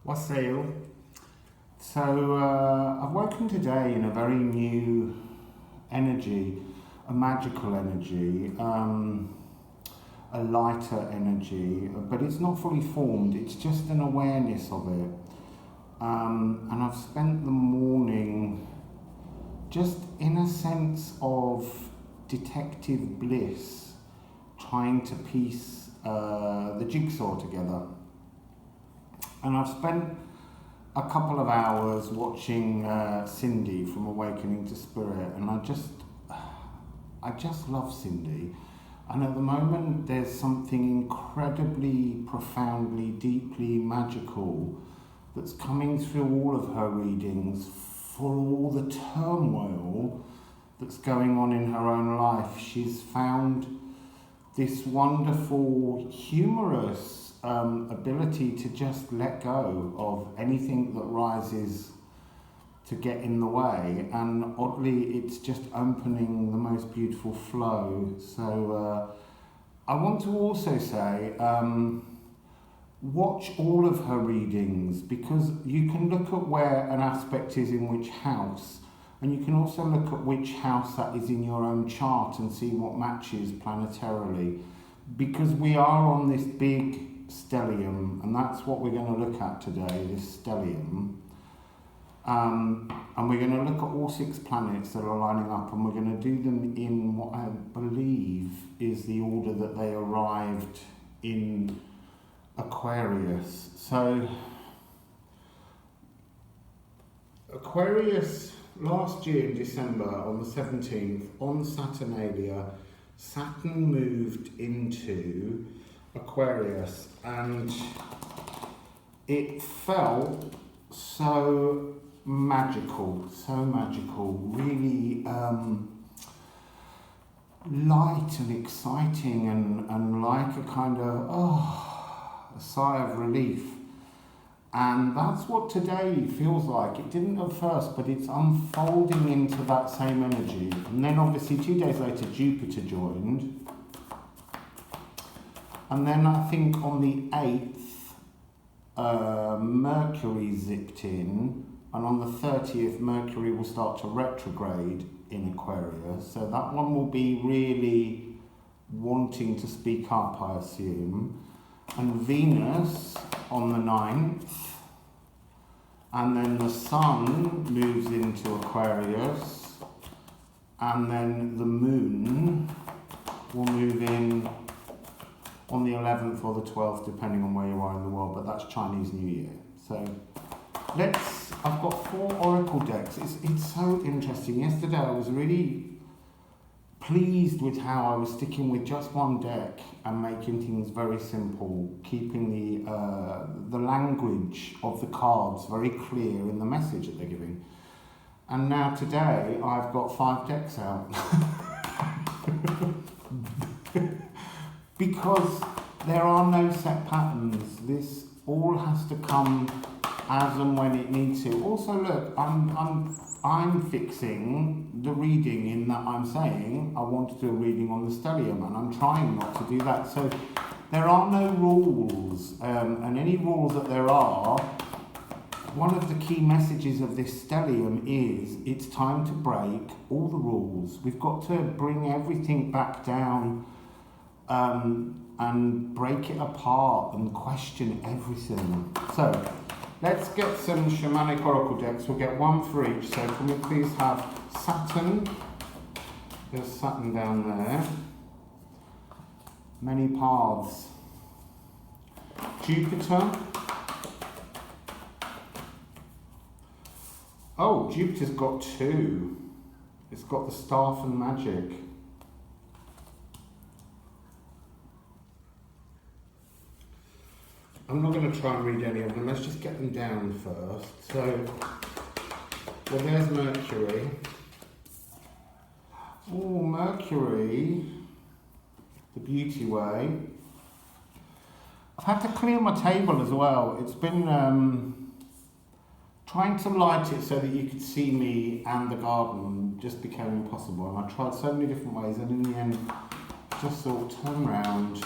Wassail. So I've woken today in a very new energy, a magical energy, a lighter energy, but it's not fully formed, it's just an awareness of it. And I've spent the morning just in a sense of detective bliss, trying to piece the jigsaw together. And I've spent a couple of hours watching Cindy from Awakening to Spirit, and I just love Cindy. And at the moment there's something incredibly, profoundly, deeply magical that's coming through all of her readings for all the turmoil that's going on in her own life. She's found this wonderful, humorous ability to just let go of anything that rises to get in the way, and oddly it's just opening the most beautiful flow. So I want to also say, watch all of her readings, because you can look at where an aspect is in which house, and you can also look at which house that is in your own chart and see what matches planetarily, because we are on this big stellium, and that's what we're going to look at today, this stellium. And we're going to look at all 6 planets that are lining up, and we're going to do them in what I believe is the order that they arrived in Aquarius. So Aquarius, last year in December on the 17th, on Saturnalia, Saturn moved into Aquarius, and it felt so magical, really light and exciting, and like a kind of a sigh of relief. And that's what today feels like. It didn't at first, but it's unfolding into that same energy. And then obviously 2 days later Jupiter joined. And then I think on the 8th, Mercury zipped in, and on the 30th, Mercury will start to retrograde in Aquarius. So that one will be really wanting to speak up, I assume. And Venus on the 9th, and then the Sun moves into Aquarius, and then the Moon will move in on the 11th or the 12th, depending on where you are in the world, but that's Chinese New Year. So I've got 4 oracle decks. It's so interesting. Yesterday I was really pleased with how I was sticking with just one deck and making things very simple, keeping the language of the cards very clear in the message that they're giving. And now today I've got 5 decks out. Because there are no set patterns. This all has to come as and when it needs to. Also, look, I'm fixing the reading in that I'm saying I want to do a reading on the stellium, and I'm trying not to do that. So there are no rules, and any rules that there are, one of the key messages of this stellium is it's time to break all the rules. We've got to bring everything back down, and break it apart and question everything. So let's get some shamanic oracle decks. We'll get 1 for each. So can we please have Saturn? There's Saturn down there. Many paths. Jupiter. Oh, Jupiter's got 2. It's got the staff and magic. I'm not going to try and read any of them, let's just get them down first. So, well, there's Mercury. Oh, Mercury, the beauty way. I've had to clear my table as well. It's been trying to light it so that you could see me and the garden just became impossible. And I tried so many different ways, and in the end, just thought, turn around.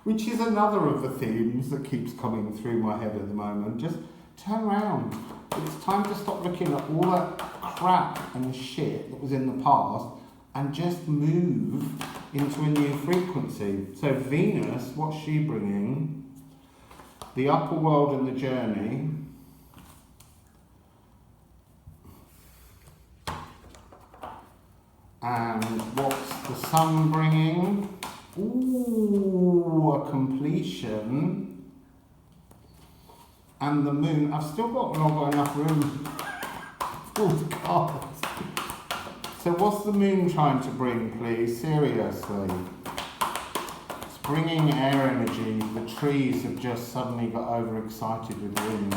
which is another of the themes that keeps coming through my head at the moment. Just turn around. It's time to stop looking at all that crap and shit that was in the past and just move into a new frequency. So Venus, what's she bringing? The upper world and the journey. And what's the sun bringing? Ooh, a completion. And the moon. I've still not got enough room for all the cards. So what's the moon trying to bring, please? Seriously. It's bringing air energy. The trees have just suddenly got overexcited with wind.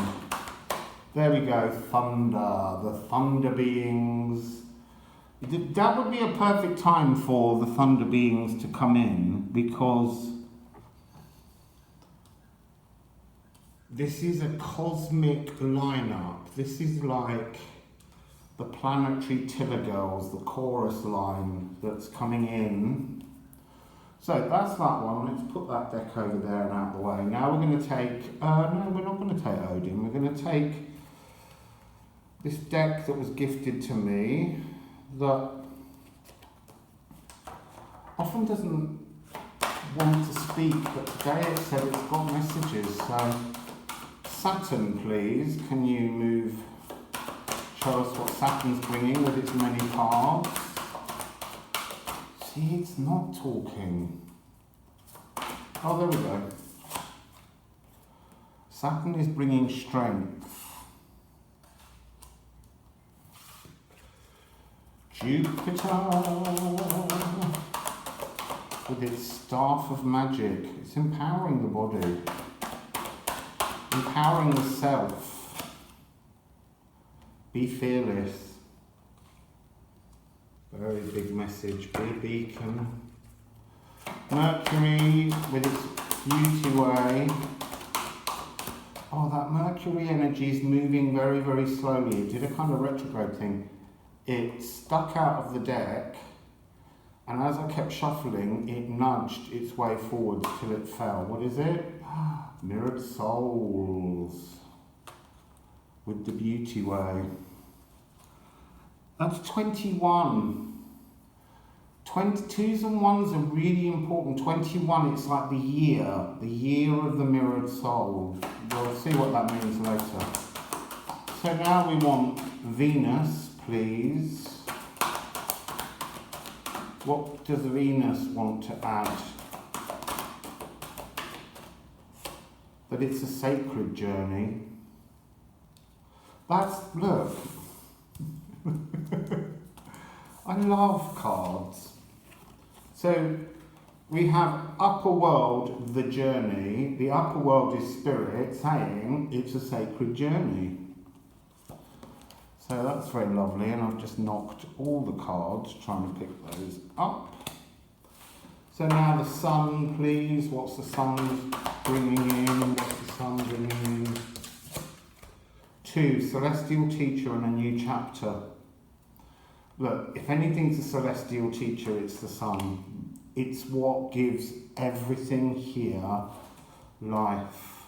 There we go, thunder. The thunder beings. That would be a perfect time for the thunder beings to come in, because this is a cosmic lineup. This is like the Planetary Tiller Girls, the chorus line that's coming in. So that's that one. Let's put that deck over there and out the way. Now we're going to take, no, we're not going to take Odin. We're going to take this deck that was gifted to me that often doesn't want to speak, but today it said it's got messages. So Saturn, please, can you move, show us what Saturn's bringing with its many cards. See, it's not talking. Oh, there we go. Saturn is bringing strength. Jupiter, with its staff of magic, it's empowering the body, empowering the self. Be fearless. Very big message. Be a beacon. Mercury with its beauty way. Oh, that Mercury energy is moving very, very slowly. It did a kind of retrograde thing. It stuck out of the deck, and as I kept shuffling, it nudged its way forward till it fell. What is it? Mirrored souls with the beauty way. That's 21. 22s and 1s are really important. 21, it's like the year of the mirrored soul. We'll see what that means later. So now we want Venus, please. What does Venus want to add? That it's a sacred journey. That's, look. I love cards. So we have upper world, the journey. The upper world is spirit saying it's a sacred journey. So that's very lovely, and I've just knocked all the cards trying to pick those up. So now the sun, please. What's the sun bringing in? What's the sun bringing in? 2, celestial teacher and a new chapter. Look, if anything's a celestial teacher, it's the sun. It's what gives everything here life.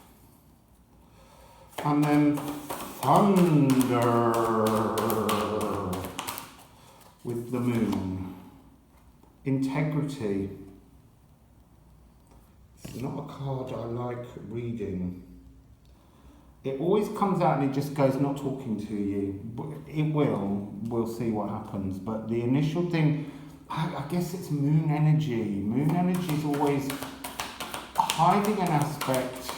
And then thunder with the moon. Integrity. It's not a card I like reading. It always comes out and it just goes, not talking to you. It will. We'll see what happens. But the initial thing, I guess it's moon energy. Moon energy is always hiding an aspect.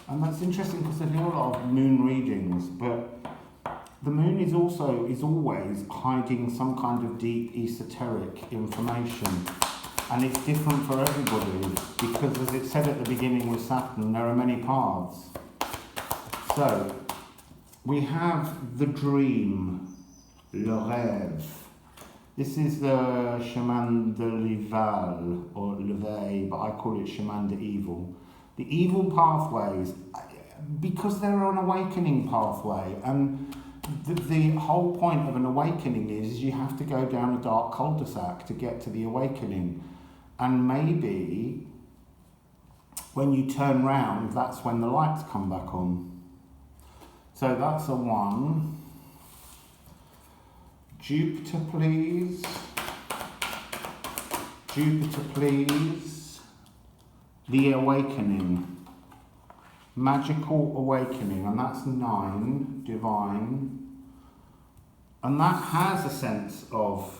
And that's interesting because I do a lot of moon readings. But the moon is always hiding some kind of deep esoteric information. And it's different for everybody. Because as it said at the beginning with Saturn, there are many paths. So, we have the dream, le rêve. This is the Shaman de l'Ival, or Leveille, but I call it Shaman de Evil. The evil pathways, because they're an awakening pathway, and the whole point of an awakening is you have to go down a dark cul-de-sac to get to the awakening. And maybe when you turn round, that's when the lights come back on. So that's a 1. Jupiter, please. Jupiter, please. The awakening. Magical awakening, and that's 9, divine. And that has a sense of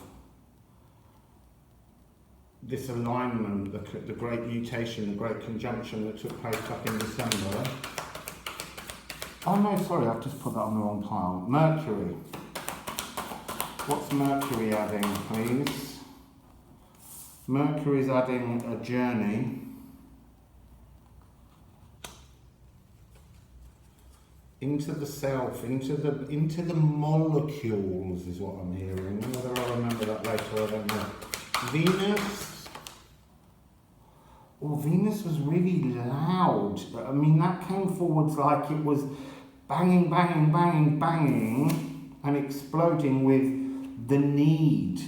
this alignment, the great mutation, the great conjunction that took place back in December. Oh no, sorry, I've just put that on the wrong pile. Mercury. What's Mercury adding, please? Mercury's adding a journey into the self, into the molecules is what I'm hearing. Whether I'll remember that later, I don't know. Venus. Oh, Venus was really loud. I mean, that came forwards like it was banging, banging, banging, banging, and exploding with the need.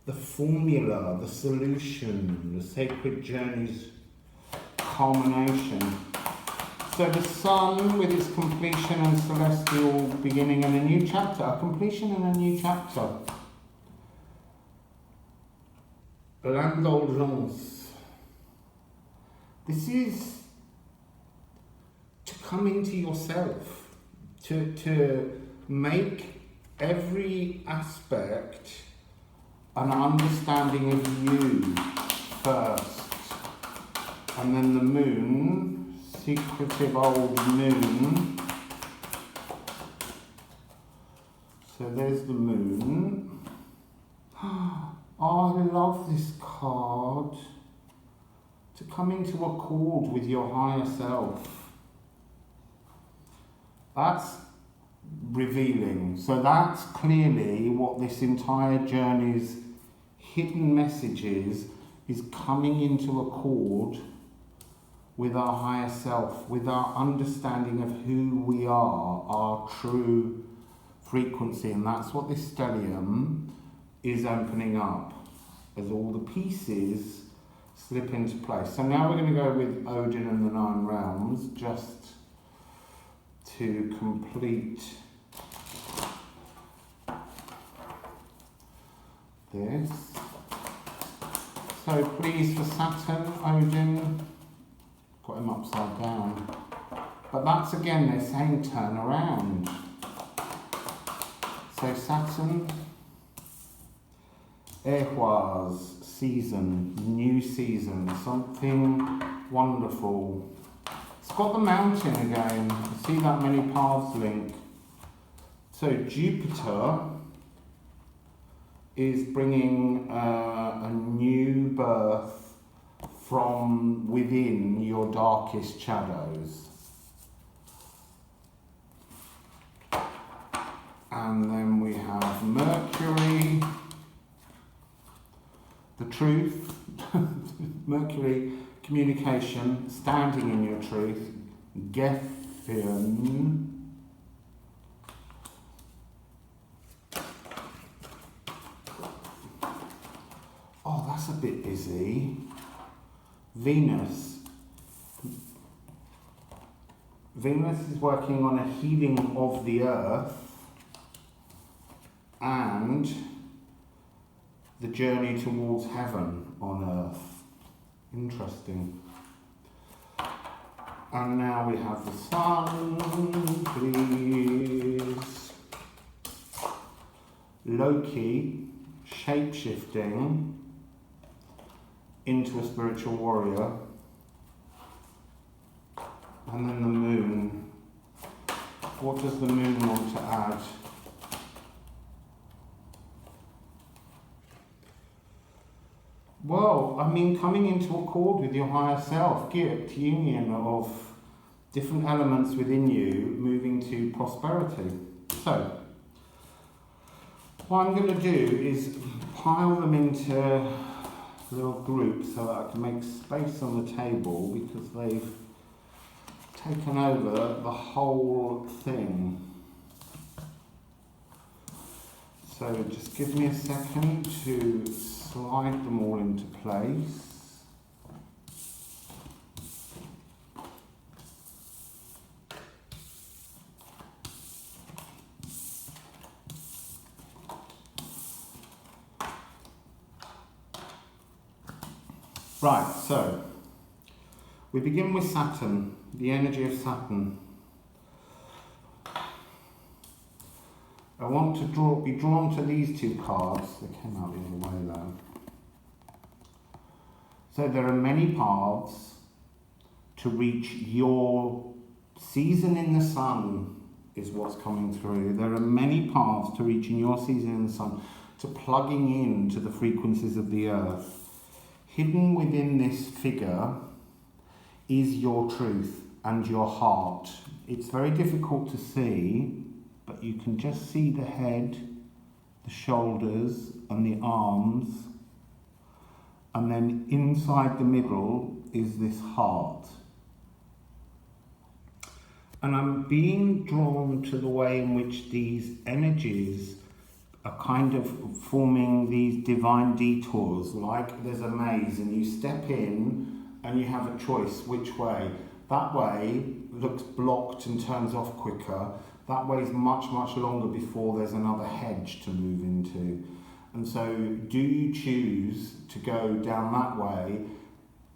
The formula, the solution, the sacred journey's culmination. So the sun with its completion and celestial beginning and a new chapter, a completion and a new chapter. L'indulgence. This is to come into yourself, to make every aspect an understanding of you first. And then the moon, secretive old moon. So there's the moon. Oh, I love this card. To come into accord with your higher self. That's revealing. So that's clearly what this entire journey's hidden message is coming into accord with our higher self, with our understanding of who we are, our true frequency. And that's what this stellium is opening up as all the pieces slip into place. So now we're going to go with Odin and the 9 realms, just to complete this. So please for Saturn, Odin, got him upside down. But that's again, they're saying turn around. So Saturn, Equaz, season, new season, something wonderful. It's got the mountain again. You see that many paths link. So Jupiter is bringing a new birth from within your darkest shadows. And then we have Mercury, the truth, Mercury, communication, standing in your truth, Gethian, oh, that's a bit busy. Venus. Venus is working on a healing of the earth and the journey towards heaven on earth. Interesting. And now we have the sun, please. Loki, shape-shifting into a spiritual warrior. And then the moon. What does the moon want to add? Well, I mean, coming into accord with your higher self, gift, union of different elements within you, moving to prosperity. So, what I'm going to do is pile them into little groups so that I can make space on the table because they've taken over the whole thing. So just give me a second to slide them all into place. Right, so we begin with Saturn, the energy of Saturn. I want to be drawn to these two cards. They came out the other way though. So there are many paths to reach your season in the sun is what's coming through. There are many paths to reaching your season in the sun, to plugging in to the frequencies of the earth. Hidden within this figure is your truth and your heart. It's very difficult to see, but you can just see the head, the shoulders and the arms, and then inside the middle is this heart. And I'm being drawn to the way in which these energies are kind of forming these divine detours, like there's a maze and you step in and you have a choice which way. That way looks blocked and turns off quicker. That way is much, much longer before there's another hedge to move into. And so do you choose to go down that way,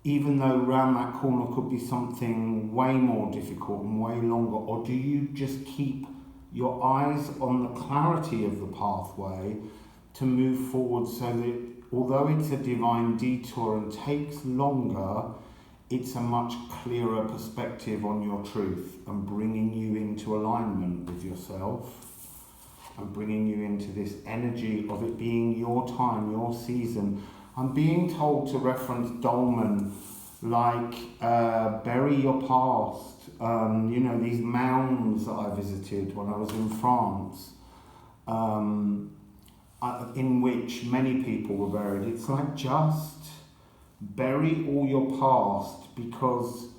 even though around that corner could be something way more difficult and way longer, or do you just keep your eyes on the clarity of the pathway to move forward so that although it's a divine detour and takes longer, it's a much clearer perspective on your truth and bringing you into alignment with yourself and bringing you into this energy of it being your time, your season. I'm being told to reference dolmen, like bury your past. You know, these mounds that I visited when I was in France, in which many people were buried. It's like just bury all your past, because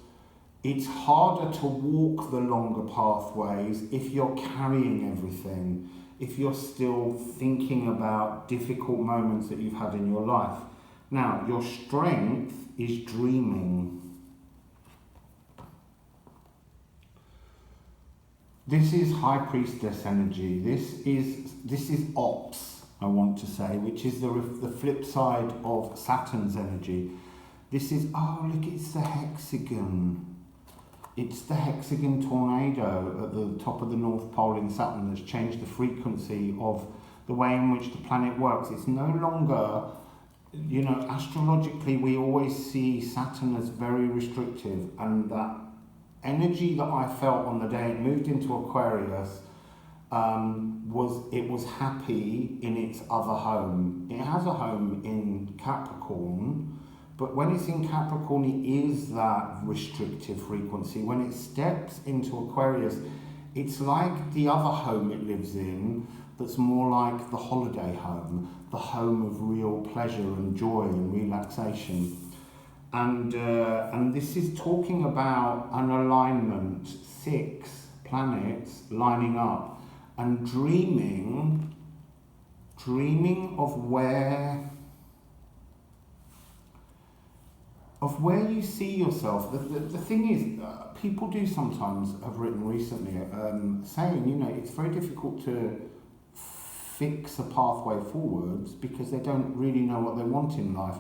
it's harder to walk the longer pathways if you're carrying everything, if you're still thinking about difficult moments that you've had in your life. Now, your strength is dreaming. This is High Priestess energy. This is Ops, I want to say, which is the flip side of Saturn's energy. This is, oh look, it's the hexagon. It's the hexagon tornado at the top of the North Pole in Saturn that's changed the frequency of the way in which the planet works. It's no longer, you know, astrologically we always see Saturn as very restrictive, and that energy that I felt on the day it moved into Aquarius was happy in its other home. It has a home in Capricorn, but when it's in Capricorn it is that restrictive frequency. When it steps into Aquarius, it's like the other home it lives in, that's more like the holiday home, the home of real pleasure and joy and relaxation. And this is talking about an alignment, 6 planets lining up, and dreaming of where you see yourself. The thing is, people do sometimes, have written recently, saying, you know, it's very difficult to fix a pathway forwards because they don't really know what they want in life.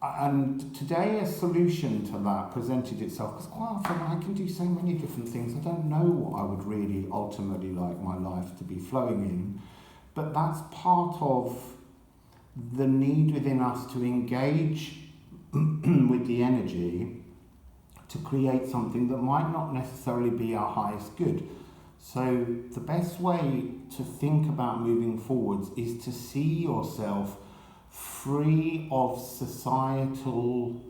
And today a solution to that presented itself, because quite often I can do so many different things, I don't know what I would really ultimately like my life to be flowing in, but that's part of the need within us to engage with the energy to create something that might not necessarily be our highest good. So the best way to think about moving forwards is to see yourself free of societal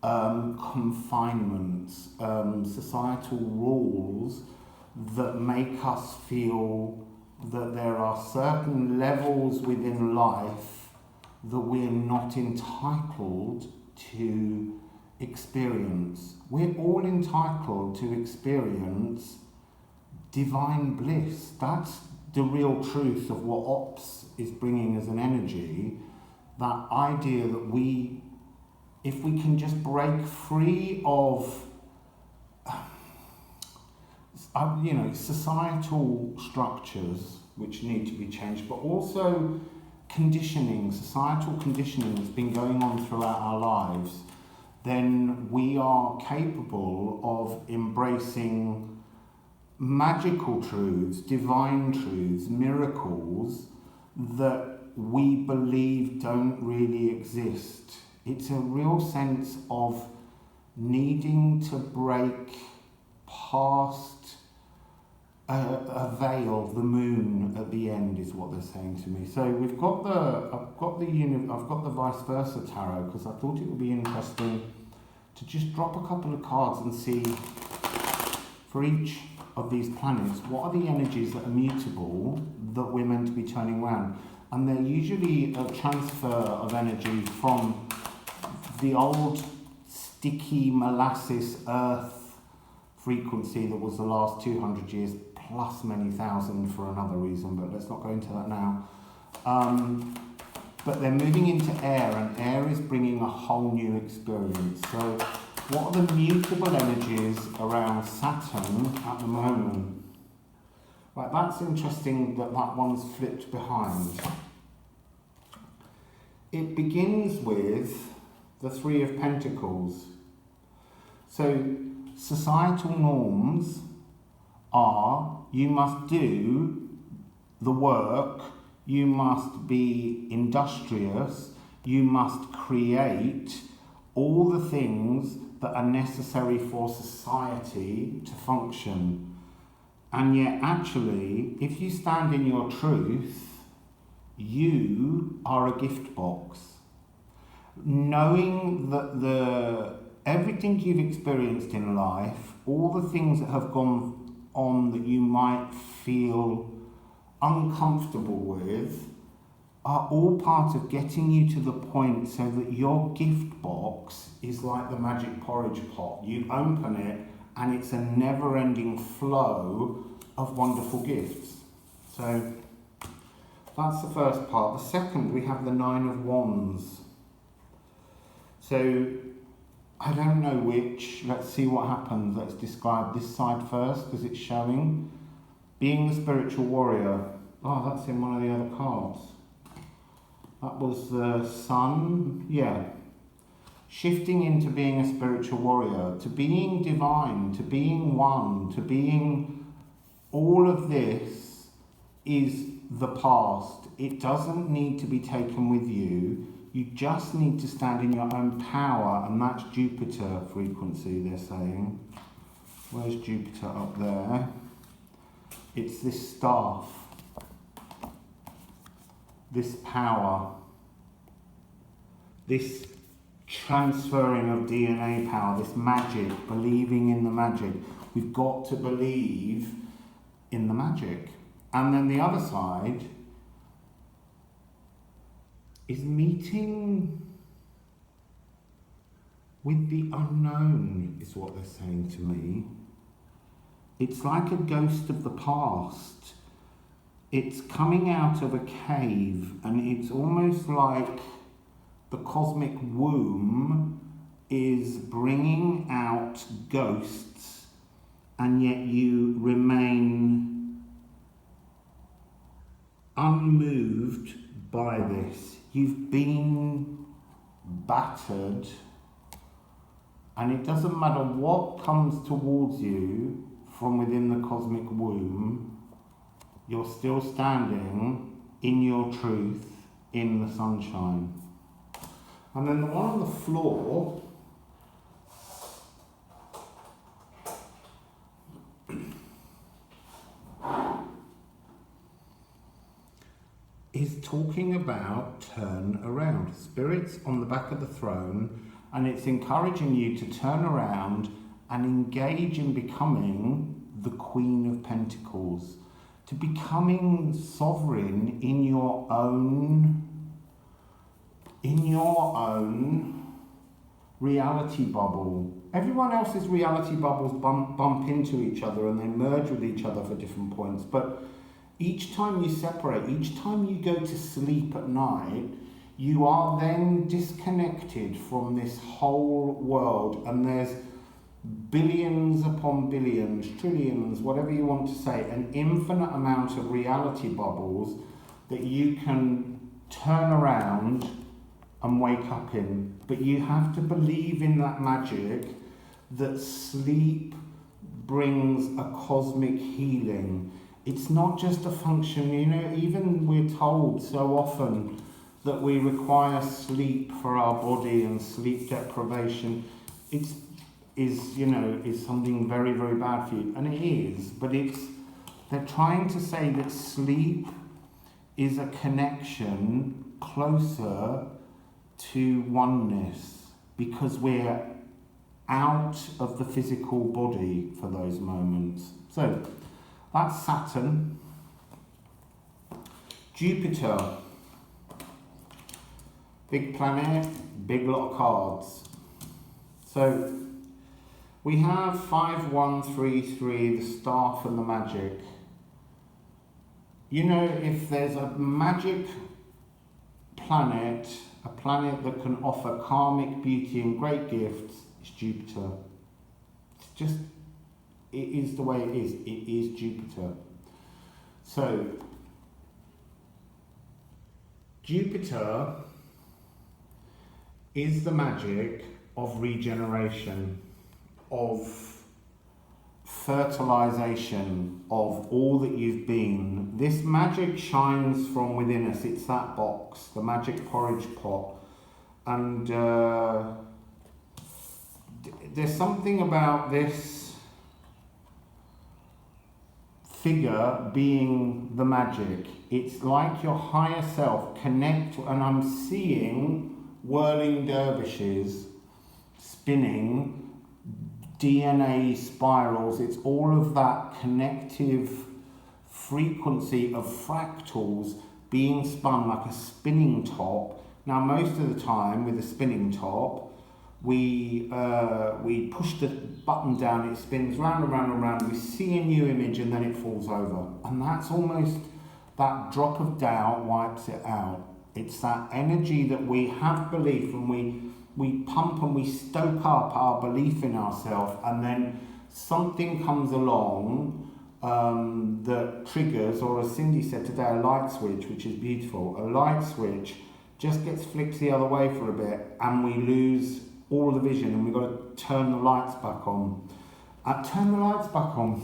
confinements, societal rules that make us feel that there are certain levels within life that we're not entitled to experience. We're all entitled to experience divine bliss. That's the real truth of what Ops is bringing as an energy. that idea that if we can just break free of societal structures which need to be changed, but also societal conditioning that's been going on throughout our lives, then we are capable of embracing magical truths, divine truths, miracles that we believe don't really exist. It's a real sense of needing to break past a veil, the moon at the end is what they're saying to me. So I've got the Viceversa tarot because I thought it would be interesting to just drop a couple of cards and see for each of these planets what are the energies that are mutable that we're meant to be turning around. And they're usually a transfer of energy from the old sticky molasses earth frequency that was the last 200 years plus many thousand for another reason, but let's not go into that now. But they're moving into air, and air is bringing a whole new experience. So what are the mutable energies around Saturn at the moment? Right, that's interesting that one's flipped behind. It begins with the Three of Pentacles. So societal norms are you must do the work, you must be industrious, you must create all the things that are necessary for society to function. And yet actually, if you stand in your truth, you are a gift box. Knowing that everything you've experienced in life, all the things that have gone on that you might feel uncomfortable with, are all part of getting you to the point so that your gift box is like the magic porridge pot. You open it and it's a never-ending flow of wonderful gifts. So that's the first part. The second, we have the Nine of Wands. So I don't know which. Let's see what happens. Let's describe this side first because it's showing. Being the spiritual warrior. Oh, that's in one of the other cards. That was the Sun. Yeah. Shifting into being a spiritual warrior, to being divine, to being one, to being all of this is the past. It doesn't need to be taken with you. You just need to stand in your own power, and that's Jupiter frequency, they're saying. Where's Jupiter up there? It's this staff, this power, this transferring of DNA power, this magic, believing in the magic. We've got to believe in the magic. And then the other side is meeting with the unknown, is what they're saying to me. It's like a ghost of the past. It's coming out of a cave, and it's almost like the cosmic womb is bringing out ghosts, and yet you remain unmoved by this. You've been battered, and it doesn't matter what comes towards you from within the cosmic womb, you're still standing in your truth, in the sunshine. And then the one on the floor is talking about turn around. Spirit's on the back of the throne, and it's encouraging you to turn around and engage in becoming the Queen of Pentacles, to becoming sovereign in your own reality bubble. Everyone else's reality bubbles bump into each other and they merge with each other for different points, but each time you separate, each time you go to sleep at night, you are then disconnected from this whole world, and there's billions upon billions, trillions, whatever you want to say, an infinite amount of reality bubbles that you can turn around and wake up in. But you have to believe in that magic, that sleep brings a cosmic healing. It's not just a function, you know, even we're told so often that we require sleep for our body, and sleep deprivation is something very, very bad for you. And it is, but they're trying to say that sleep is a connection closer to oneness, because we're out of the physical body for those moments. So that's Saturn. Jupiter, big planet, big lot of cards. So we have 5133, the staff and the magic. You know, if there's a magic planet, a planet that can offer karmic beauty and great gifts, it's Jupiter. It's just, it is the way it is. It is Jupiter. So, Jupiter is the magic of regeneration, of fertilization of all that you've been. This magic shines from within us. It's that box, the magic porridge pot. And there's something about this figure being the magic. It's like your higher self connect, and I'm seeing whirling dervishes spinning DNA spirals. It's all of that connective frequency of fractals being spun like a spinning top. Now, most of the time with a spinning top, we push the button down, it spins round and round and round, we see a new image, and then it falls over. And that's almost, that drop of doubt wipes it out. It's that energy that we have belief, and we pump and we stoke up our belief in ourselves, and then something comes along that triggers, or as Cindy said today, a light switch, which is beautiful. A light switch just gets flicked the other way for a bit, and we lose all the vision, and we've got to turn the lights back on. Turn the lights back on.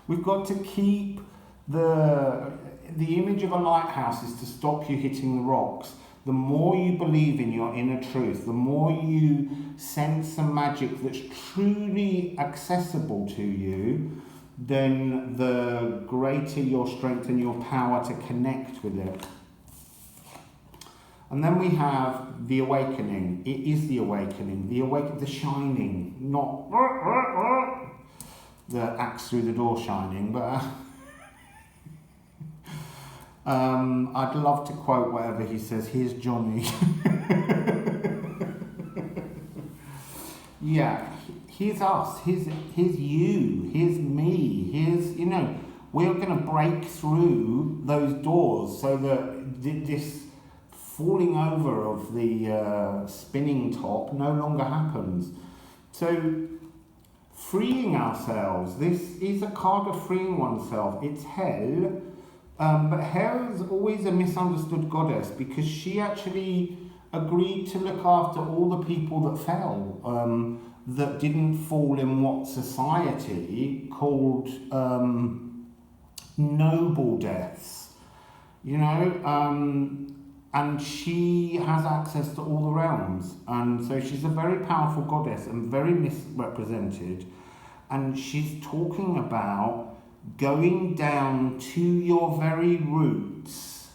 We've got to keep the image of a lighthouse is to stop you hitting the rocks. The more you believe in your inner truth, the more you sense a magic that's truly accessible to you, then the greater your strength and your power to connect with it. And then we have the awakening. It is the awakening, the shining, not the axe through the door shining, but I'd love to quote whatever he says. Here's Johnny. Yeah, here's us, here's you, here's me, here's, you know, we're going to break through those doors so that this falling over of the spinning top no longer happens. So, freeing ourselves, this is a card of freeing oneself. It's Hel. But Hel is always a misunderstood goddess, because she actually agreed to look after all the people that fell, that didn't fall in what society called noble deaths, you know, and she has access to all the realms, and so she's a very powerful goddess and very misrepresented, and she's talking about going down to your very roots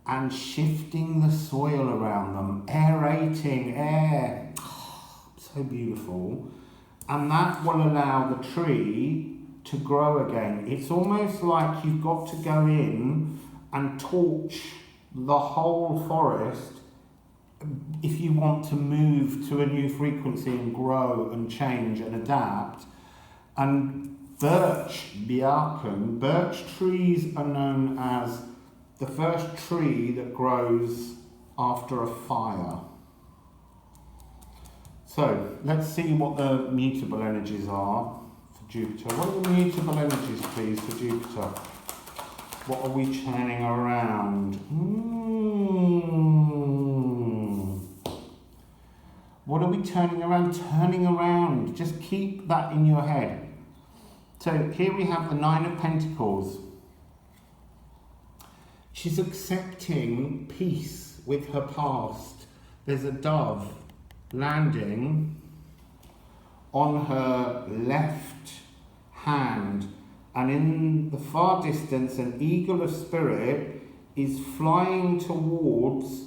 and shifting the soil around them, aerating air, so beautiful, and that will allow the tree to grow again. It's almost like you've got to go in and torch the whole forest if you want to move to a new frequency and grow and change and adapt. And birch trees are known as the first tree that grows after a fire. So let's see what the mutable energies are for Jupiter. What are the mutable energies, please, for Jupiter? What are we turning around? What are we turning around? Turning around. Just keep that in your head. So here we have the Nine of Pentacles. She's accepting peace with her past. There's a dove landing on her left hand, and in the far distance an eagle of spirit is flying towards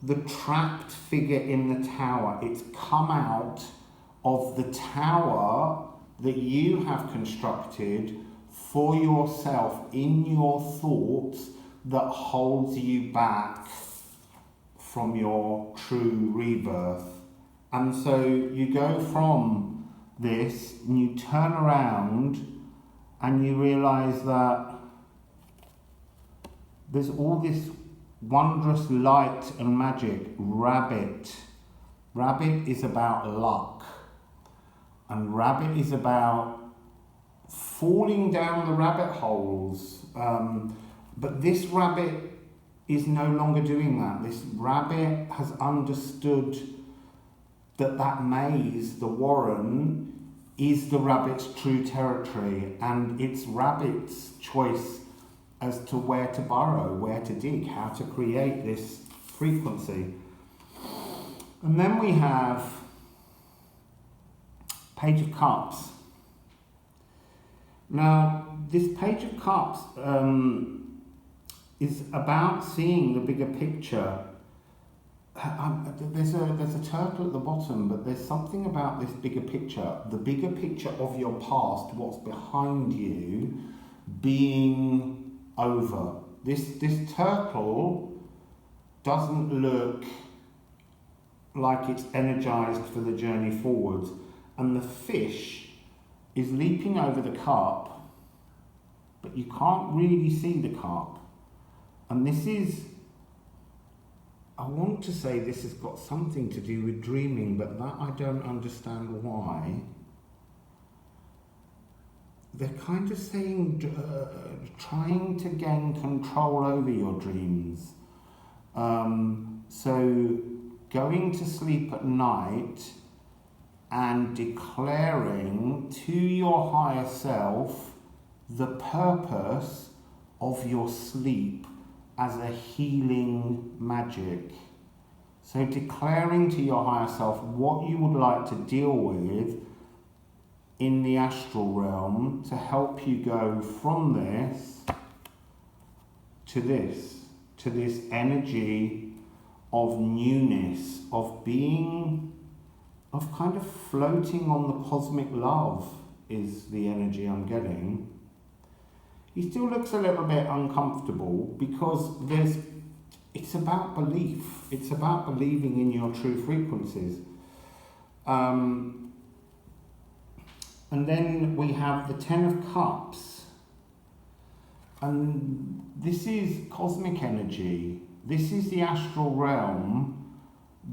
the trapped figure in the tower. It's come out of the tower that you have constructed for yourself in your thoughts that holds you back from your true rebirth. And so you go from this and you turn around and you realize that there's all this wondrous light and magic. Rabbit is about luck, and rabbit is about falling down the rabbit holes, but this rabbit is no longer doing that. This rabbit has understood that maze, the warren, is the rabbit's true territory, and it's rabbit's choice as to where to burrow, where to dig, how to create this frequency. And then we have Page of Cups. Now, this Page of Cups is about seeing the bigger picture. There's a turtle at the bottom, but there's something about this bigger picture, the bigger picture of your past, what's behind you, being over. This turtle doesn't look like it's energized for the journey forwards, and the fish is leaping over the cup, but you can't really see the cup. And this is, I want to say this has got something to do with dreaming, but that I don't understand why. They're kind of saying, trying to gain control over your dreams. So going to sleep at night and declaring to your higher self the purpose of your sleep as a healing magic. So declaring to your higher self what you would like to deal with in the astral realm to help you go from this to this energy of newness, of being, of kind of floating on the cosmic love is the energy I'm getting. He still looks a little bit uncomfortable because it's about belief. It's about believing in your true frequencies. And then we have the Ten of Cups. And this is cosmic energy. This is the astral realm.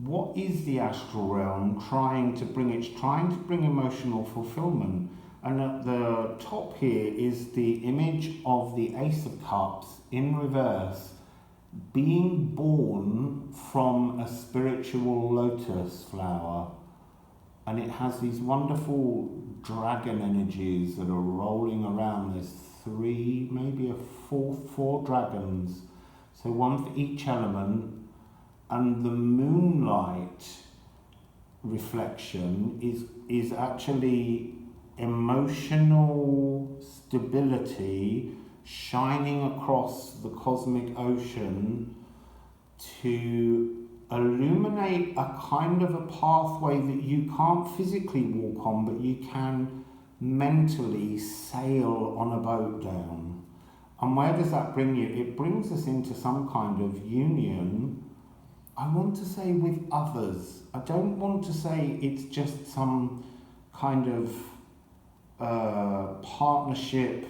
What is the astral realm trying to bring? It's trying to bring emotional fulfillment. And at the top here is the image of the Ace of Cups in reverse, being born from a spiritual lotus flower. And it has these wonderful dragon energies that are rolling around. There's three, maybe four dragons. So one for each element. And the moonlight reflection is actually emotional stability shining across the cosmic ocean to illuminate a kind of a pathway that you can't physically walk on, but you can mentally sail on a boat down. And where does that bring you? It brings us into some kind of union, I want to say, with others. I don't want to say it's just some kind of partnership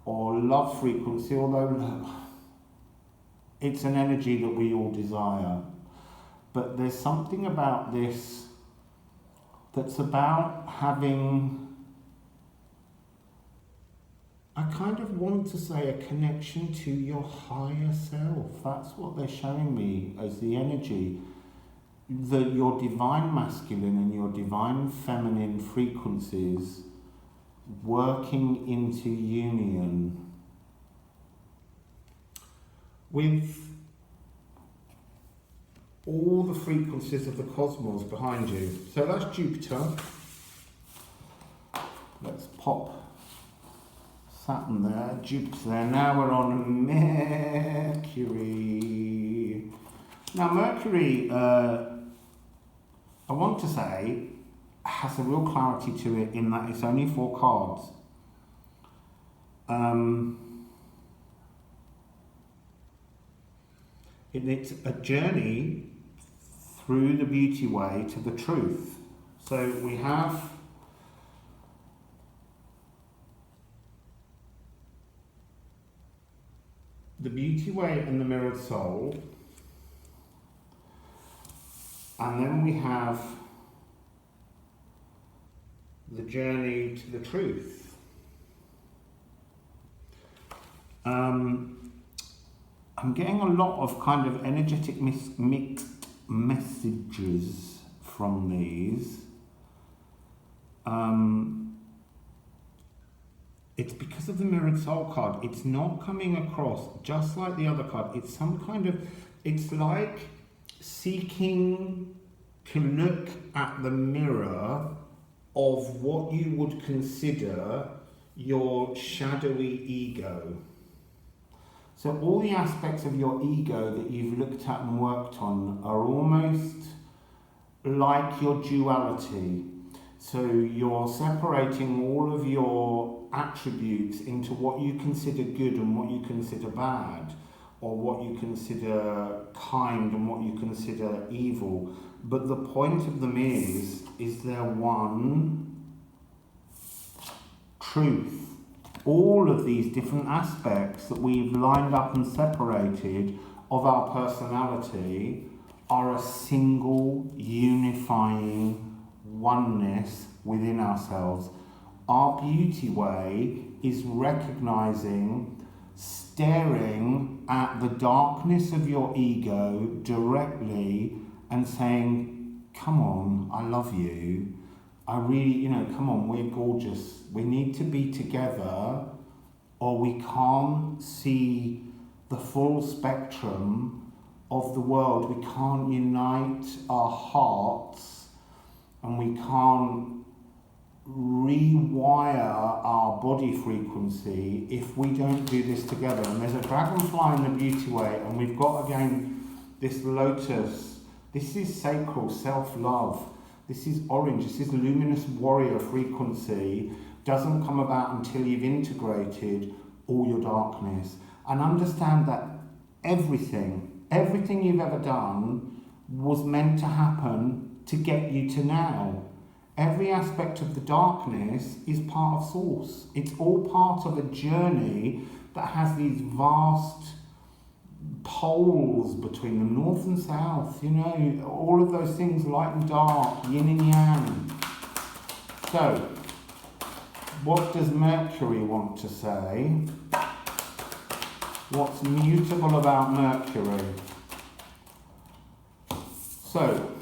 or love frequency, although It's an energy that we all desire. But there's something about this that's about having, I kind of want to say, a connection to your higher self. That's what they're showing me as the energy. That your divine masculine and your divine feminine frequencies working into union with all the frequencies of the cosmos behind you. So that's Jupiter. Let's pop Saturn there, Jupiter there. Now we're on Mercury. Now Mercury, I want to say, has a real clarity to it in that it's only 4 cards. It's a journey through the beauty way to the truth. So we have the beauty way and the mirrored soul. And then we have the journey to the truth. I'm getting a lot of kind of energetic mixed messages from these. It's because of the mirrored soul card. It's not coming across just like the other card. It's some kind of, it's like seeking to look at the mirror of what you would consider your shadowy ego. So all the aspects of your ego that you've looked at and worked on are almost like your duality. So you're separating all of your attributes into what you consider good and what you consider bad, or what you consider kind and what you consider evil. But the point of them is there one truth? All of these different aspects that we've lined up and separated of our personality are a single unifying oneness within ourselves. Our beauty way is recognizing, staring at the darkness of your ego directly and saying, come on, I love you. I really, come on, we're gorgeous. We need to be together or we can't see the full spectrum of the world. We can't unite our hearts and we can't rewire our body frequency if we don't do this together. And there's a dragonfly in the beauty way, and we've got again this lotus. This is sacral self-love. This is orange. This is luminous warrior frequency. Doesn't come about until you've integrated all your darkness and understand that everything you've ever done was meant to happen to get you to now. Every aspect of the darkness is part of source. It's all part of a journey that has these vast poles between them, north and south, all of those things, light and dark, yin and yang. So, what does Mercury want to say? What's mutable about Mercury? So,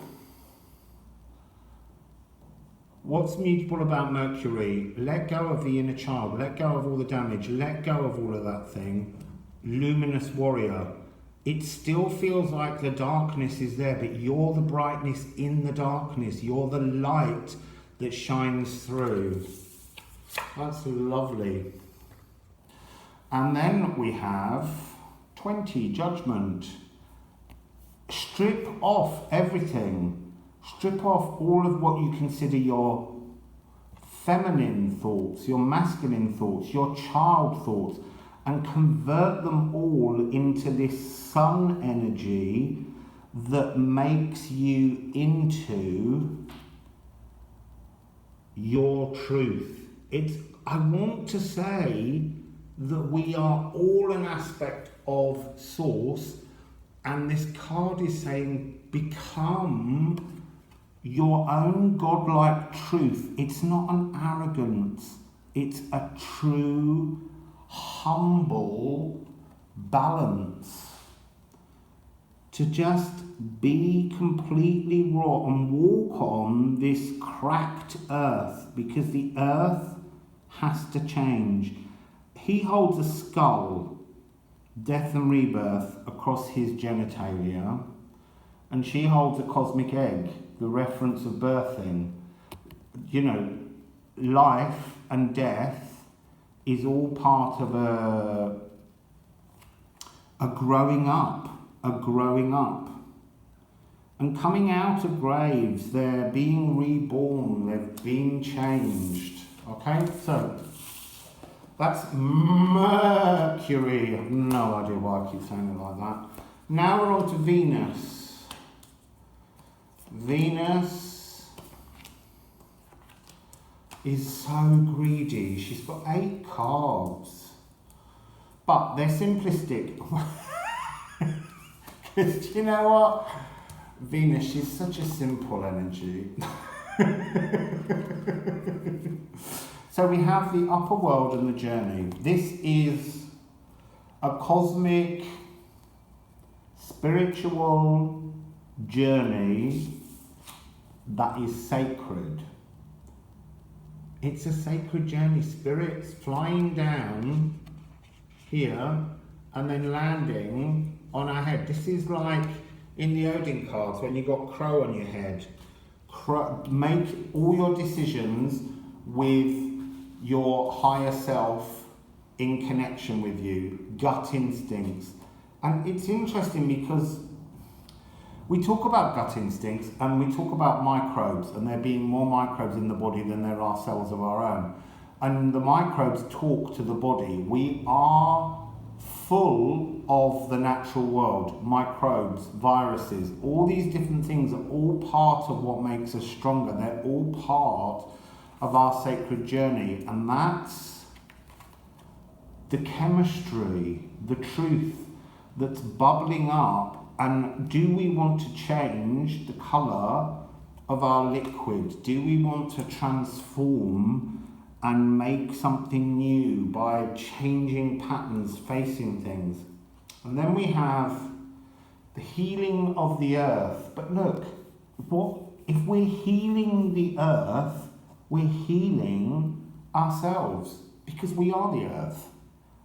what's mutable about Mercury? Let go of the inner child, let go of all the damage, let go of all of that thing. Luminous warrior. It still feels like the darkness is there, but you're the brightness in the darkness. You're the light that shines through. That's lovely. And then we have 20, judgment. Strip off everything. Strip off all of what you consider your feminine thoughts, your masculine thoughts, your child thoughts, and convert them all into this sun energy that makes you into your truth. I want to say that we are all an aspect of source, And this card is saying, become your own godlike truth. It's not an arrogance, it's a true, humble balance. To just be completely raw and walk on this cracked earth, because the earth has to change. He holds a skull, death and rebirth, across his genitalia, and she holds a cosmic egg, the reference of birthing. You know, life and death is all part of a growing up. And coming out of graves, they're being reborn, they're being changed. Okay, so that's Mercury. I have no idea why I keep saying it like that. Now we're on to Venus. Venus is so greedy. She's got 8 cards, but they're simplistic. Because you know what? Venus, she's such a simple energy. So we have the upper world and the journey. This is a cosmic, spiritual journey that is sacred. It's a sacred journey. Spirits flying down here and then landing on our head. This is like in the Odin cards when you got crow on your head. Make all your decisions with your higher self in connection with you, gut instincts. And it's interesting because we talk about gut instincts and we talk about microbes, and there being more microbes in the body than there are cells of our own. And the microbes talk to the body. We are full of the natural world, microbes, viruses, all these different things are all part of what makes us stronger. They're all part of our sacred journey, and that's the chemistry, the truth that's bubbling up. And do we want to change the colour of our liquid? Do we want to transform and make something new by changing patterns, facing things? And then we have the healing of the earth. But look, what if we're healing the earth, we're healing ourselves, because we are the earth.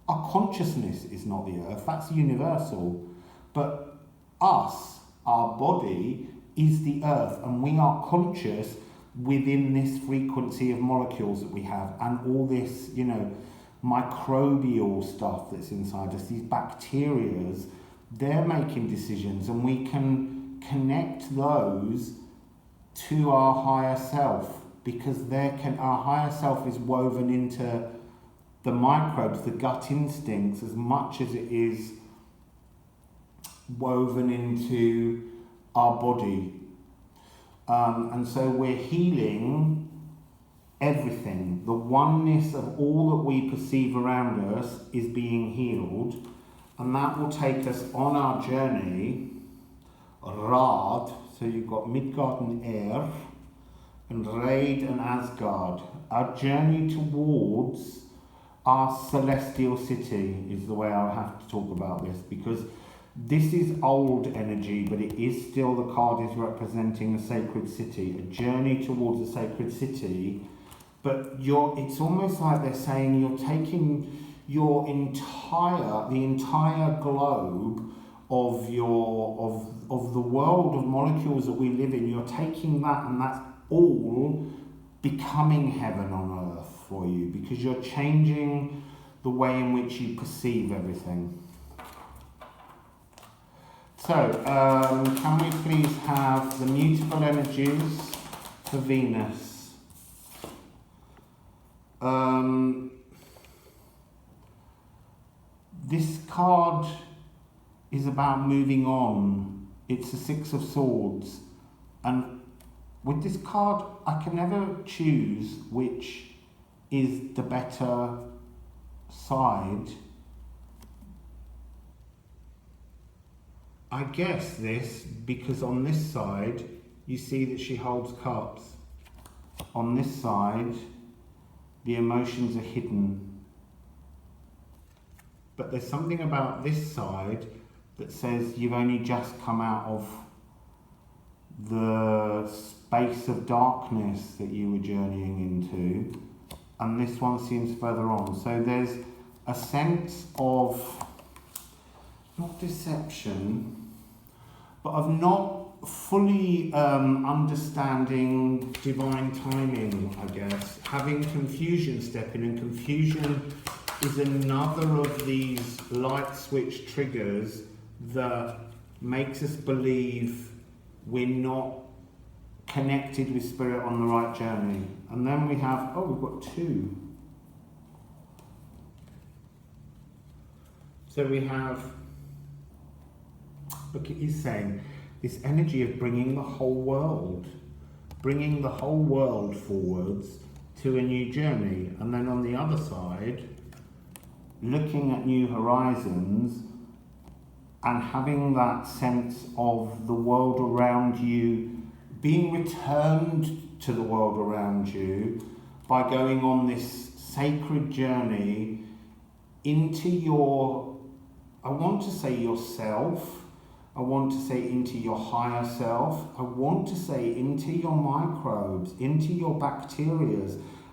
Our consciousness is not the earth, that's universal. But us, our body, is the earth, and we are conscious within this frequency of molecules that we have, and all this, you know, microbial stuff that's inside us, these bacterias, they're making decisions, and we can connect those to our higher self, because our higher self is woven into the microbes, the gut instincts, as much as it is woven into our body. And so we're healing everything. The oneness of all that we perceive around us is being healed, and that will take us on our journey. Rad, so you've got Midgard and Air, and Reid and Asgard. Our journey towards our celestial city is the way I have to talk about this, because this is old energy, but it is still, the card is representing a sacred city, a journey towards a sacred city. But it's almost like they're saying you're taking the entire globe of the world of molecules that we live in, you're taking that, and that's all becoming heaven on earth for you, because you're changing the way in which you perceive everything. So, can we please have the mutable energies for Venus? This card is about moving on. It's the 6 of Swords. And with this card, I can never choose which is the better side. I guess this because on this side you see that she holds cups. On this side the emotions are hidden. But there's something about this side that says you've only just come out of the space of darkness that you were journeying into, and this one seems further on. So there's a sense of, not deception, but of not fully understanding divine timing, I guess. Having confusion step in, and confusion is another of these light switch triggers that makes us believe we're not connected with spirit on the right journey. And then we have, oh, we've got two. So we have, look, it is saying this energy of bringing the whole world forwards to a new journey. And then on the other side, looking at new horizons and having that sense of the world around you, being returned to the world around you by going on this sacred journey into your, I want to say yourself, I want to say into your higher self, I want to say into your microbes, into your bacteria.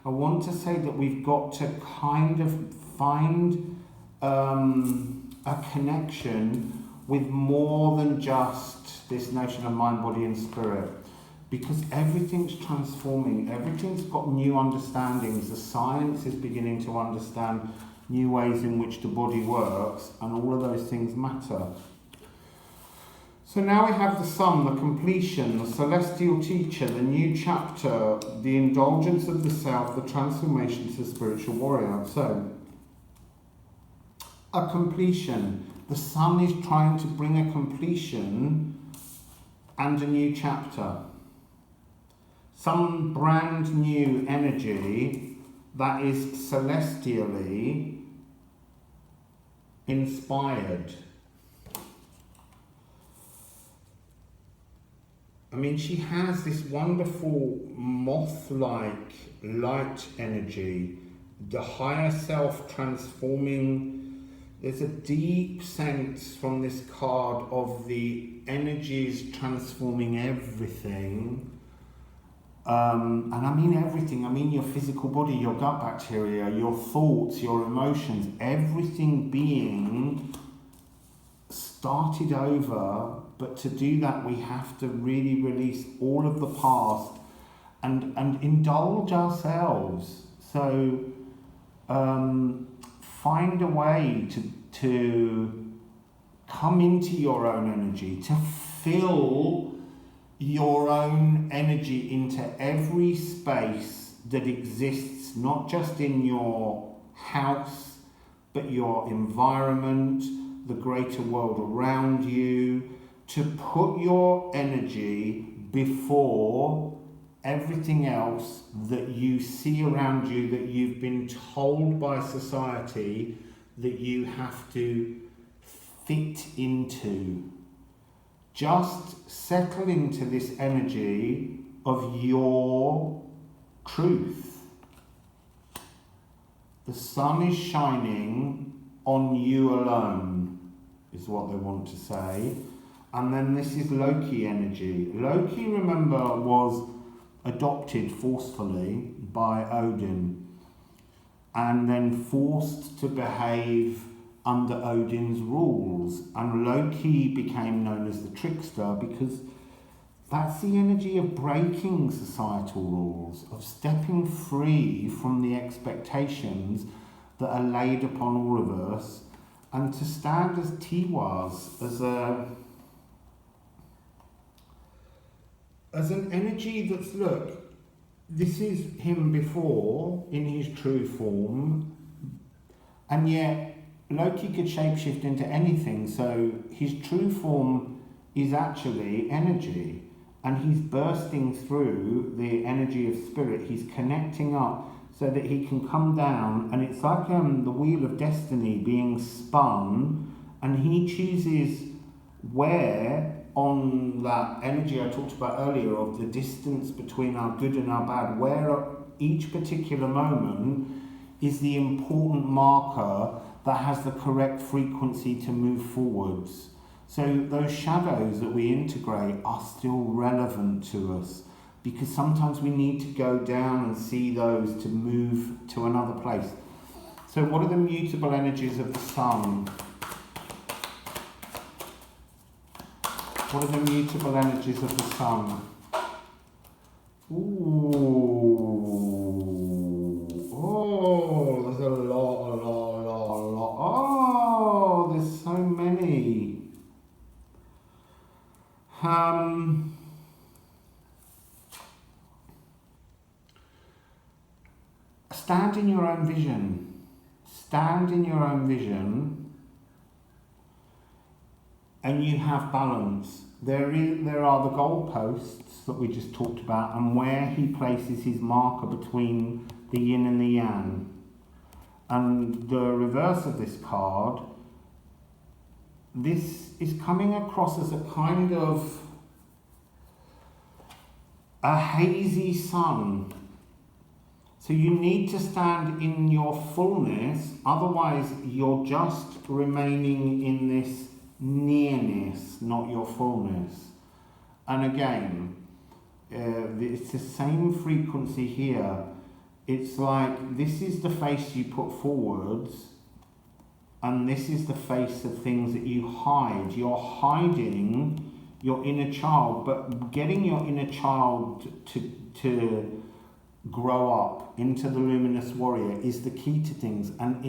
I want to say that we've got to kind of find a connection with more than just this notion of mind, body and spirit, because everything's transforming, everything's got new understandings. The science is beginning to understand new ways in which the body works, and all of those things matter. So now we have the sun, the completion, the celestial teacher, the new chapter, the indulgence of the self, the transformation to the spiritual warrior. So, a completion. The sun is trying to bring a completion and a new chapter. Some brand new energy that is celestially inspired. I mean, she has this wonderful moth-like light energy, the higher self transforming. There's a deep sense from this card of the energies transforming everything. And I mean everything. I mean your physical body, your gut bacteria, your thoughts, your emotions, everything being started over. But to do that, we have to really release all of the past and indulge ourselves. So find a way to come into your own energy, to fill your own energy into every space that exists, not just in your house, but your environment, the greater world around you, to put your energy before everything else that you see around you, that you've been told by society that you have to fit into. Just settle into this energy of your truth. The sun is shining on you alone, is what they want to say. And then this is Loki energy. Loki, remember, was adopted forcefully by Odin and then forced to behave under Odin's rules, and Loki became known as the trickster because that's the energy of breaking societal rules, of stepping free from the expectations that are laid upon all of us, and to stand as Tiwas, as an energy that's, look, this is him before in his true form, and yet Loki could shapeshift into anything, so his true form is actually energy, and he's bursting through the energy of spirit. He's connecting up so that he can come down, and it's like the wheel of destiny being spun, and he chooses where on that energy I talked about earlier of the distance between our good and our bad, where at each particular moment is the important marker that has the correct frequency to move forwards. So those shadows that we integrate are still relevant to us, because sometimes we need to go down and see those to move to another place. So what are the mutable energies of the sun? What are the mutable energies of the sun? Ooh. Oh, there's a lot. Oh, there's so many. Stand in your own vision. Stand in your own vision, and you have balance. There are the goalposts that we just talked about, and where he places his marker between the yin and the yang. And the reverse of this card, this is coming across as a kind of a hazy sun. So you need to stand in your fullness, otherwise you're just remaining in this nearness, not your fullness. And again, it's the same frequency here. It's like this is the face you put forwards, and this is the face of things that you hide. You're hiding your inner child, but getting your inner child to grow up into the luminous warrior is the key to things. And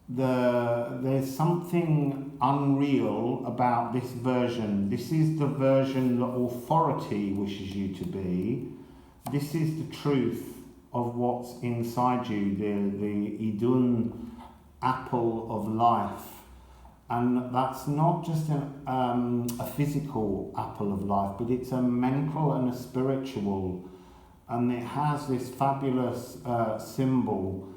there's something unreal about this version. This is the version that authority wishes you to be. This is the truth of what's inside you, the Odin apple of life. And that's not just a physical apple of life, but it's a mental and a spiritual. And it has this fabulous symbol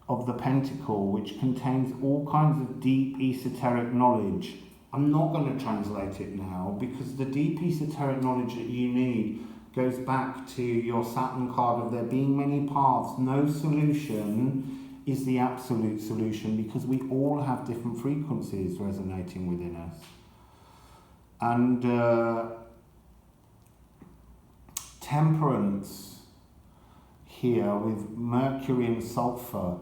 of the pentacle, which contains all kinds of deep esoteric knowledge. I'm not going to translate it now, because the deep esoteric knowledge that you need goes back to your Saturn card of there being many paths. No solution is the absolute solution, because we all have different frequencies resonating within us. And temperance here with Mercury and Sulfur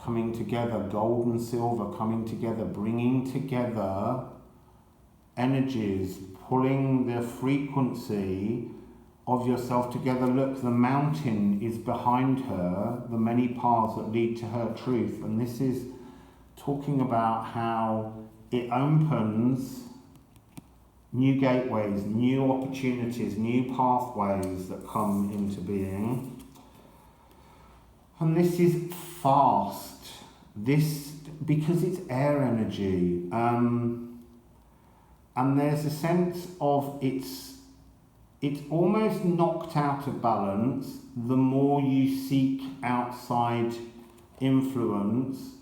coming together, gold and silver coming together, bringing together energies, pulling the frequency of yourself together. Look, the mountain is behind her, the many paths that lead to her truth. And this is talking about how it opens new gateways, new opportunities, new pathways that come into being. And this is fast. This, because it's air energy, and there's a sense of it's almost knocked out of balance the more you seek outside influence.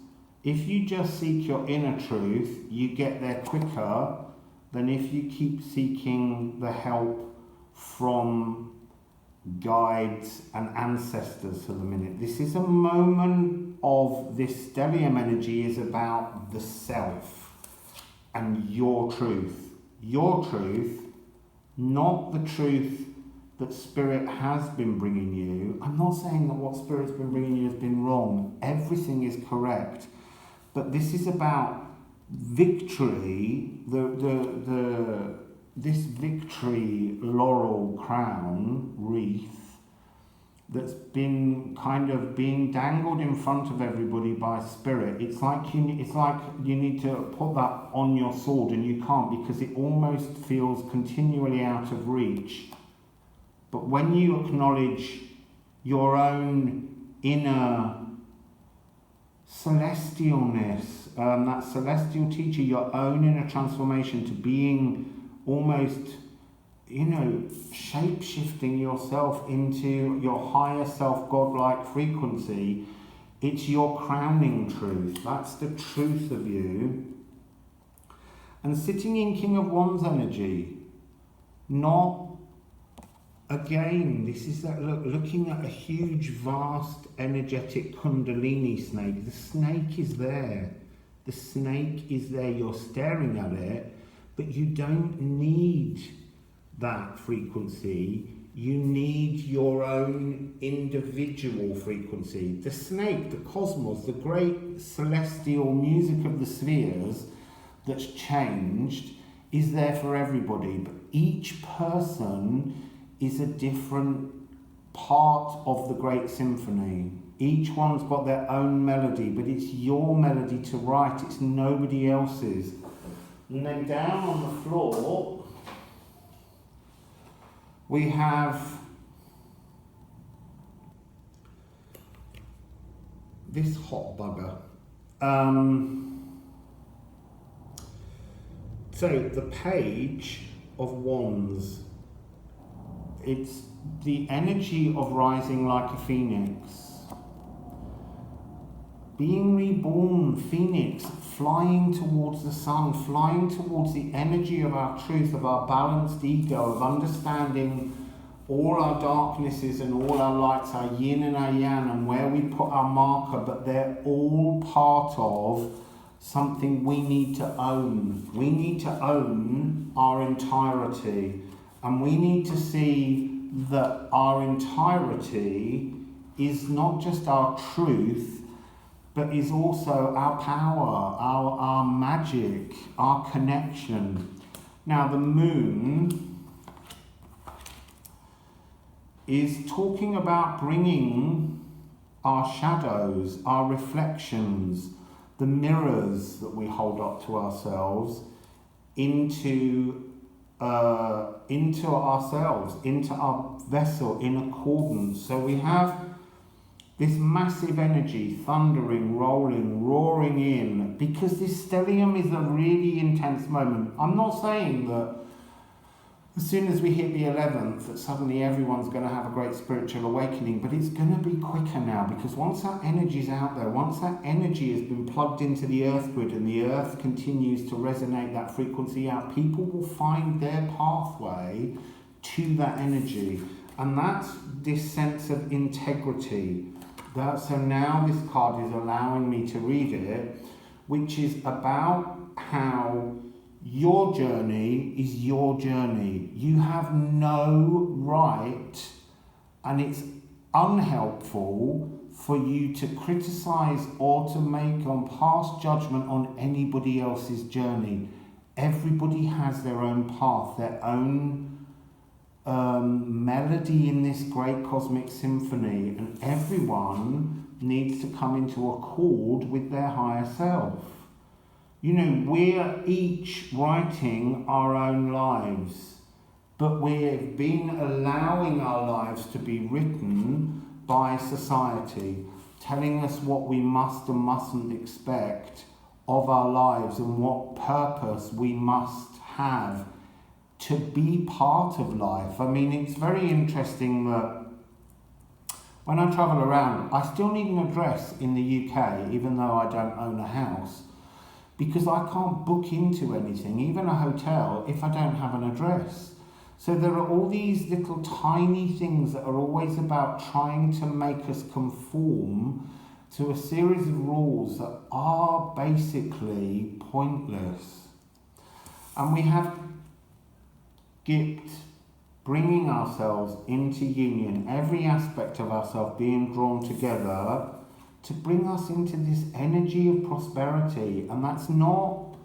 If you just seek your inner truth, you get there quicker than if you keep seeking the help from guides and ancestors for the minute. This is a moment of this stellium energy is about the self and your truth. Your truth, not the truth that Spirit has been bringing you. I'm not saying that what Spirit's been bringing you has been wrong. Everything is correct. But this is about victory, this victory laurel crown wreath that's been kind of being dangled in front of everybody by Spirit. It's like you need to put that on your sword, and you can't, because it almost feels continually out of reach. But when you acknowledge your own inner celestialness, that celestial teacher, your own inner transformation to being almost, shape-shifting yourself into your higher self, godlike frequency, it's your crowning truth. That's the truth of you. And sitting in King of Wands energy, not, again, this is that looking at a huge, vast, energetic Kundalini snake. The snake is there. The snake is there. You're staring at it, but you don't need that frequency. You need your own individual frequency. The snake, the cosmos, the great celestial music of the spheres that's changed is there for everybody, but each person is a different part of the great symphony. Each one's got their own melody, but it's your melody to write, it's nobody else's. And then down on the floor, we have this hot bugger. So the Page of Wands, it's the energy of rising like a phoenix. Being reborn, phoenix, flying towards the sun, flying towards the energy of our truth, of our balanced ego, of understanding all our darknesses and all our lights, our yin and our yang, and where we put our marker, but they're all part of something we need to own. We need to own our entirety, and we need to see that our entirety is not just our truth, but is also our power, our magic, our connection. Now the moon is talking about bringing our shadows, our reflections, the mirrors that we hold up to ourselves into ourselves, into our vessel in accordance. So we have this massive energy thundering, rolling, roaring in, because this stellium is a really intense moment. I'm not saying that as soon as we hit the 11th that suddenly everyone's going to have a great spiritual awakening, but it's going to be quicker now, because once that energy's out there, once that energy has been plugged into the earth grid and the earth continues to resonate that frequency out, people will find their pathway to that energy. And that's this sense of integrity. So now this card is allowing me to read it, which is about how your journey is your journey. You have no right, and it's unhelpful for you to criticize or to make pass judgment on anybody else's journey. Everybody has their own path, their own melody in this great cosmic symphony, and everyone needs to come into accord with their higher self. You know, we're each writing our own lives, but we've been allowing our lives to be written by society, telling us what we must and mustn't expect of our lives and what purpose we must have to be part of life. I mean, it's very interesting that when I travel around, I still need an address in the UK, even though I don't own a house, because I can't book into anything, even a hotel, if I don't have an address. So there are all these little tiny things that are always about trying to make us conform to a series of rules that are basically pointless. And we have Gift bringing ourselves into union, every aspect of ourselves being drawn together to bring us into this energy of prosperity. And that's not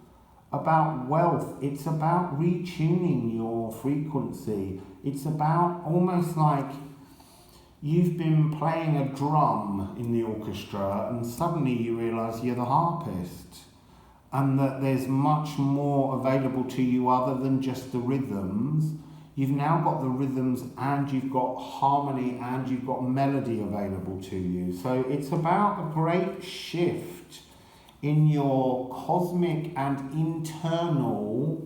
about wealth, it's about retuning your frequency. It's about almost like you've been playing a drum in the orchestra and suddenly you realise you're the harpist, and that there's much more available to you other than just the rhythms. You've now got the rhythms and you've got harmony and you've got melody available to you. So it's about a great shift in your cosmic and internal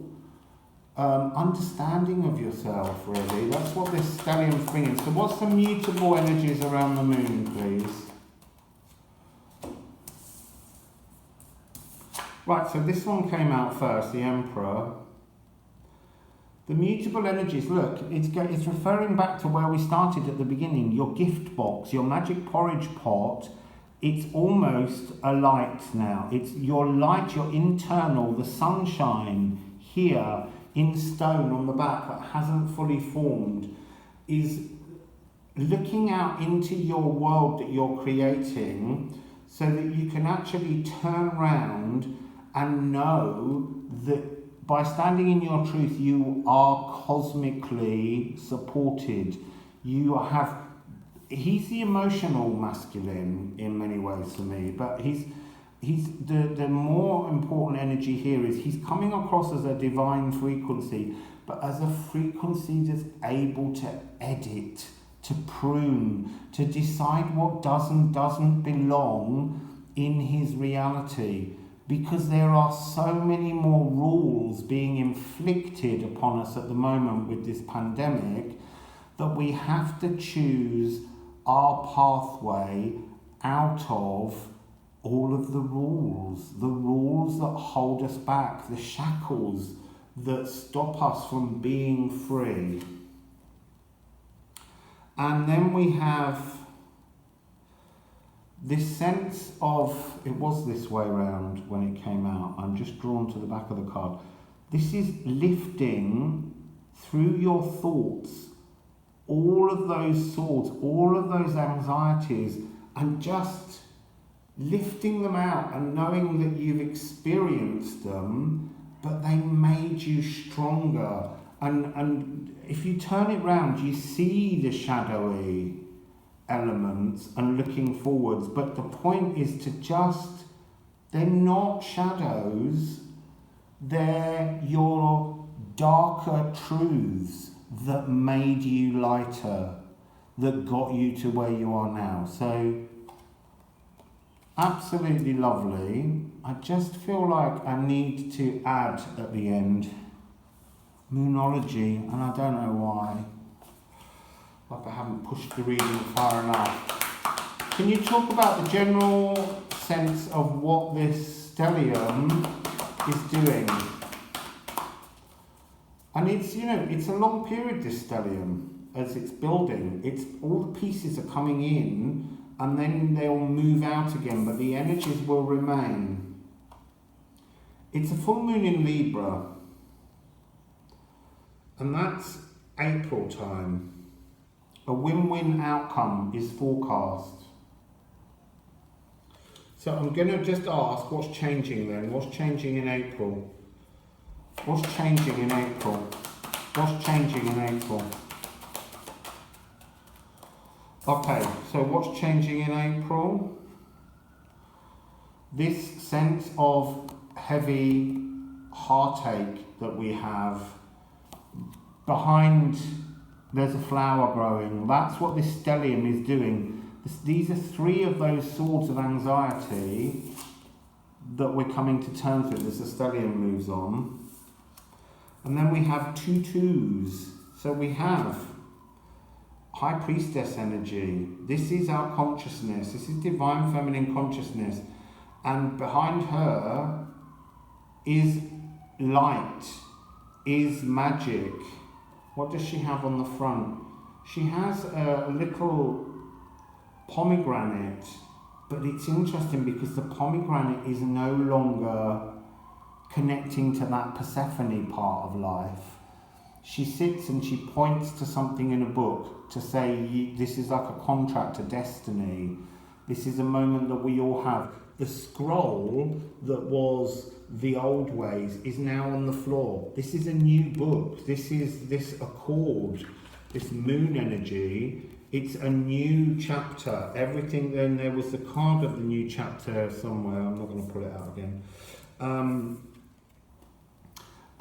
understanding of yourself, really. That's what this stellium's bringing. So what's the mutable energies around the moon, please? Right, so this one came out first, the Emperor. The mutable energies, look, it's referring back to where we started at the beginning. Your gift box, your magic porridge pot, it's almost a light now. It's your light, your internal, the sunshine here in stone on the back that hasn't fully formed, is looking out into your world that you're creating so that you can actually turn around and know that by standing in your truth, you are cosmically supported. He's the emotional masculine in many ways for me, but he's the more important energy here is he's coming across as a divine frequency, but as a frequency that's able to edit, to prune, to decide what does and doesn't belong in his reality. Because there are so many more rules being inflicted upon us at the moment with this pandemic that we have to choose our pathway out of all of the rules that hold us back, the shackles that stop us from being free. And then we have this sense of, it was this way around when it came out, I'm just drawn to the back of the card. This is lifting through your thoughts all of those swords, all of those anxieties, and just lifting them out and knowing that you've experienced them, but they made you stronger. And if you turn it round, you see the shadowy elements and looking forwards, but the point is to just, they're not shadows, they're your darker truths that made you lighter, that got you to where you are now. So absolutely lovely. I just feel like I need to add at the end moonology, and I don't know why. Like I haven't pushed the reading far enough. Can you talk about the general sense of what this stellium is doing? And it's, you know, it's a long period, this stellium, as it's building. It's all the pieces are coming in and then they'll move out again, but the energies will remain. It's a full moon in Libra, and that's April time. A win-win outcome is forecast. So I'm going to just ask, what's changing then? What's changing in April? What's changing in April? What's changing in April? Okay, so what's changing in April? This sense of heavy heartache that we have behind. There's a flower growing. That's what this stellium is doing. These are three of those swords of anxiety that we're coming to terms with as the stellium moves on. And then we have 2 twos. So we have High Priestess energy. This is our consciousness. This is divine feminine consciousness. And behind her is light, is magic. What does she have on the front? She has a little pomegranate, but it's interesting because the pomegranate is no longer connecting to that Persephone part of life. She sits and she points to something in a book to say, this is like a contract, a destiny. This is a moment that we all have. The scroll that was the old ways is now on the floor. This is a new book. This is this accord, this moon energy. It's a new chapter. Everything, then there was the card of the new chapter somewhere. I'm not going to pull it out again.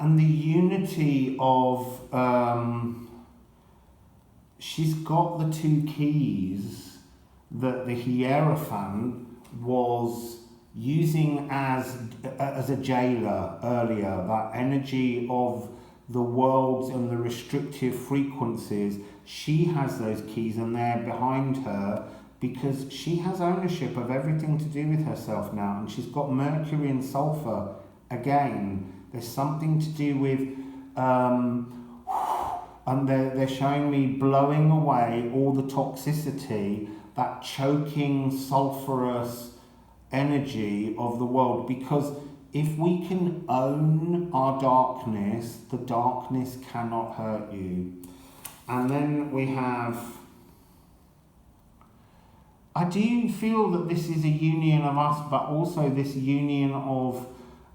And the unity of, she's got the 2 keys that the Hierophant was using as a jailer earlier, that energy of the worlds and the restrictive frequencies. She has those keys and they're behind her, because she has ownership of everything to do with herself now, and she's got Mercury and Sulfur again. There's something to do with, and they're showing me blowing away all the toxicity, that choking sulfurous energy of the world, because if we can own our darkness, the darkness cannot hurt you. And then we have, I do feel that this is a union of us, but also this union of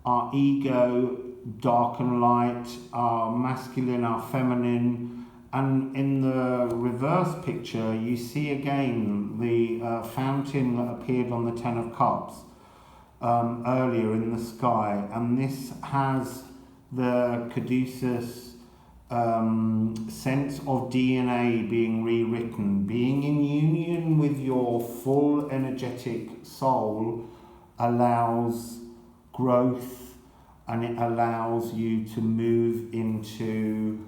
our ego, dark and light, our masculine, our feminine. And in the reverse picture, you see again the fountain that appeared on the Ten of Cups earlier in the sky. And this has the Caduceus sense of DNA being rewritten. Being in union with your full energetic soul allows growth, and it allows you to move into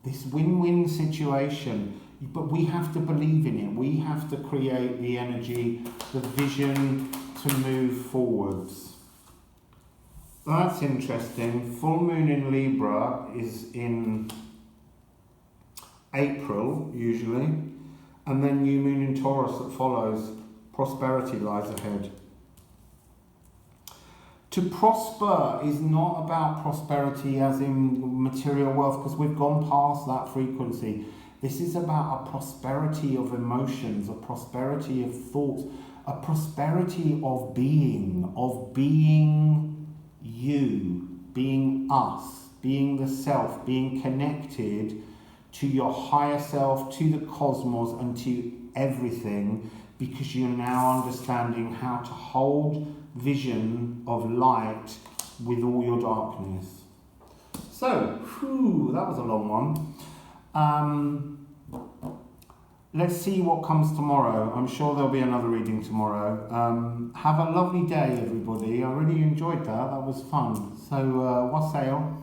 this win-win situation. But we have to believe in it. We have to create the energy, the vision to move forwards. That's interesting. Full moon in Libra is in April, usually. And then new moon in Taurus that follows. Prosperity lies ahead. To prosper is not about prosperity as in material wealth, because we've gone past that frequency. This is about a prosperity of emotions, a prosperity of thoughts, a prosperity of being you, being us, being the self, being connected to your higher self, to the cosmos, and to everything, because you're now understanding how to hold vision of light with all your darkness. So, that was a long one. Let's see what comes tomorrow. I'm sure there'll be another reading tomorrow. Have a lovely day, everybody. I really enjoyed that. That was fun. So, wassail.